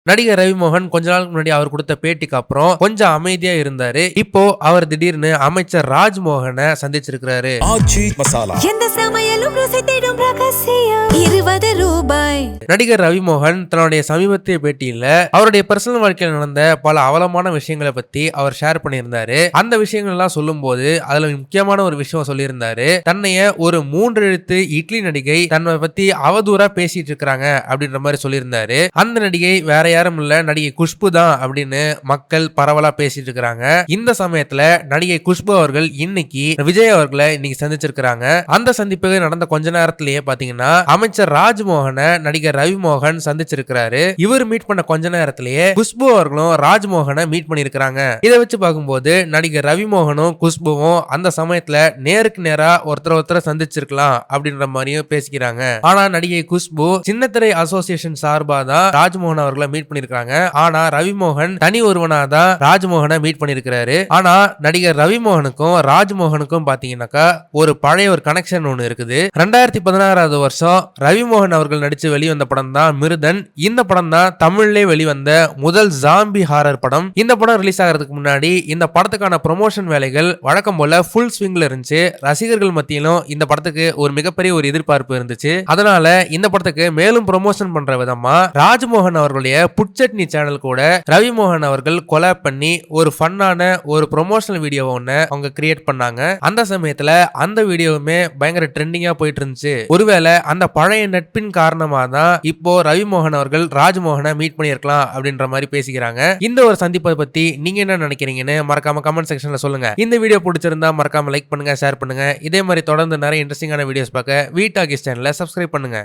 நடிகர் ரவிமோகன் கொஞ்ச நாளுக்கு முன்னாடி அவர் கொடுத்த பேட்டிக்கு அப்புறம் கொஞ்சம் அமைதியா இருந்தாரு. இப்போ அவர் திடீர்னு அமைச்சர் ராஜ்மோகனை சந்திச்சிருக்கிறாரு. ஆச்சி மசாலா எந்த சமையலும் ருசி தேடும் ரகசியம் 20 ரூபாய். நடிகர் ரவிமோகன் தன்னுடைய சமீபத்திய பேட்டியில அவருடைய பர்சனல் வாழ்க்கையில் நடந்த பல அவலமான விஷயங்களை பத்தி அவர் ஷேர் பண்ணியிருந்தாரு. அந்த விஷயங்கள் எல்லாம் சொல்லும் போது அதுல முக்கியமான ஒரு விஷயம் சொல்லியிருந்தாரு. தன்னைய ஒரு 3 எழுத்து இட்லி நடிகை தன்னை பத்தி அவதூறா பேசிட்டு இருக்காங்க அப்படின்ற மாதிரி சொல்லியிருந்தாரு. அந்த நடிகை வேற யாரும் இல்ல, நடிகை குஷ்பு தான் அப்படின்னு மக்கள் பரவலா பேசிட்டு இருக்காங்க. இந்த சமயத்துல நடிகை குஷ்பு அவர்கள் இன்னைக்கு விஜய் அவர்களை இன்னைக்கு சந்திச்சிருக்காங்க. அந்த சந்திப்பு நடந்த கொஞ்ச நேரத்திலேயே பாத்தீங்கன்னா அமைச்சர் ராஜ்மோகனை நடிகர் ரவிமோகன் சந்திச்சிருக்கிறாரு. இவர் மீட் பண்ண கொஞ்ச நேரத்திலேயே குஷ்பு அவர்களும் ராஜ்மோகனை மீட் பண்ணிருக்காங்க. இதை வச்சு பார்க்கும்போது நடிகர் ரவிமோகனும் குஷ்புவும் அந்த சமயத்துல நேருக்கு நேரா ஒருத்தர் சந்திச்சிருக்கலாம் அப்படின்ற மாதிரியும் பேசிக்கிறாங்க. ஆனா நடிகை குஷ்பு சின்னத்திரை அசோசியேஷன் சார்பா தான் ராஜ்மோகன் அவர்களை மீட் பண்ணிருக்காங்க. ஆனா ரவிமோகன் தனி ஒருவனா தான் ராஜ்மோகனை மீட் பண்ணிருக்காரு. ஆனா நடிகர் ரவிமோகனுக்கும் ராஜ்மோகனுக்கும் பாத்தீங்கன்னாக்கா ஒரு பழைய ஒரு கனெக்ஷன் ஒண்ணு இருக்குது. 2016 வருஷம் ரவிமோகன் அவர்கள் நடிச்சு வெளிவந்த படம் தான் மிருதன். இந்த படம் தான் தமிழ்ல வெளிவந்த முதல் ஜாம்பி ஹாரர் படம். இந்த படம் ரிலீஸ் ஆகிறதுக்கு முன்னாடி இந்த படத்துக்கான ப்ரொமோஷன் வேலைகள் வழக்கம் போல ஃபுல் ஸ்விங்ல இருந்துச்சு. ரசிகர்கள் மத்தியிலும் இந்த படத்துக்கு ஒரு மிகப்பெரிய ஒரு எதிர்பார்ப்பு இருந்துச்சு. அதனால இந்த படத்துக்கு மேலும் ப்ரொமோஷன் பண்ற விதமா ராஜ்மோகன் அவர்களுடைய புட்சட்னி சேனல் கூட ரவிமோகன் அவர்கள் கொலாப் பண்ணி ஒரு ஃபன்னான ஒரு ப்ரொமோஷனல் வீடியோ ஒண்ணு அவங்க கிரியேட் பண்ணாங்க. அந்த சமயத்துல அந்த வீடியோவுமே பயங்கர ட்ரெண்டிங்கா போயிட்டு இருந்துச்சு. ஒருவேளை அந்த பழைய நட்பின் காரணமா தான் இப்போ ரவிமோகன் அவர்கள் ராஜ்மோகனை மீட் பண்ணியிருக்கலாம் அப்படின்ற மாதிரி பேசிக்கிறாங்க. இந்த ஒரு சந்திப்பை பத்தி நீங்க என்ன நினைக்கிறீங்கன்னு மறக்காம கமெண்ட் செக்ஷன்ல சொல்லுங்க. இந்த வீடியோ பிடிச்சிருந்தா மறக்காம லைக் பண்ணுங்க, ஷேர் பண்ணுங்க. இதே மாதிரி தொடர்ந்து நிறைய இன்ட்ரெஸ்டிங்கான வீடியோஸ் பார்க்க வீ டாக்கிஸ் சேனலை சப்ஸ்கிரைப் பண்ணுங்க.